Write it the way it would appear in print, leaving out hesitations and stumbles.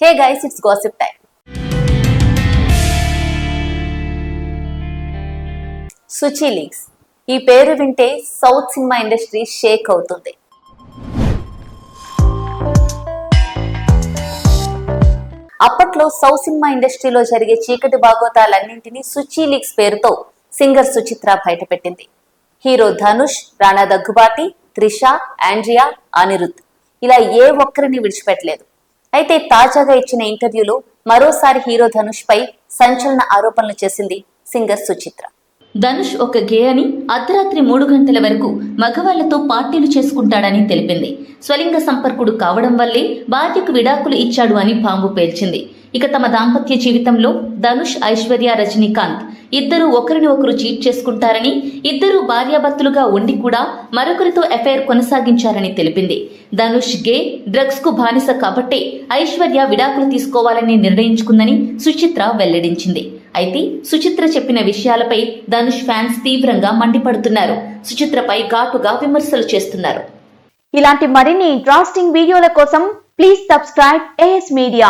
Hey guys, it's gossip time. Suchi leaks ఈ పేరు వింటే సౌత్ సినిమా ఇండస్ట్రీ షేక్ అవుతుంది. అప్పట్లో సౌత్ సినిమా ఇండస్ట్రీలో జరిగే చీకటి భాగోతాలన్నింటినీ సుచి లీక్స్ పేరుతో సింగర్ సుచిత్ర బయటపెట్టింది. హీరో ధనుష్, రాణా దగ్గుబాటి, త్రిష, ఆండ్రియా, అనిరుద్ ఇలా ఏ ఒక్కరిని విడిచిపెట్టలేదు. అయితే తాజాగా ఇచ్చిన ఇంటర్వ్యూలో మరోసారి హీరో ధనుష్ పై సంచలన ఆరోపణలు చేసింది సింగర్ సుచిత్ర. ధనుష్ ఒక గే అని, అర్ధరాత్రి 3 గంటల వరకు మగవాళ్లతో పార్టీలు చేసుకుంటాడని తెలిపింది. స్వలింగ సంపర్కుడు కావడం వల్లే భార్యకు విడాకులు ఇచ్చాడు అని బాంబు పేల్చింది. ఇక తమ దాంపత్య జీవితంలో ధనుష్, ఐశ్వర్య, రజనీకాంత్ ఇద్దరు ఒకరిని ఒకరు చీట్ చేసుకుంటారని, ఇద్దరు భార్యాభర్తలుగా ఉండి కూడా మరొకరితో అఫైర్ కొనసాగించారని తెలిపింది. ధనుష్ గే, డ్రగ్స్ కు బానిస కాబట్టే ఐశ్వర్య విడాకులు తీసుకోవాలని నిర్ణయించుకుందని సుచిత్ర వెల్లడించింది. అయితే సుచిత్ర చెప్పిన విషయాలపై ధనుష్ ఫ్యాన్స్ తీవ్రంగా మండిపడుతున్నారు. సుచిత్రపై ఘాటుగా విమర్శలు చేస్తున్నారు. ఇలాంటి మరిన్ని ఇంట్రెస్టింగ్ వీడియోల కోసం ప్లీజ్ సబ్స్క్రైబ్ AS Media.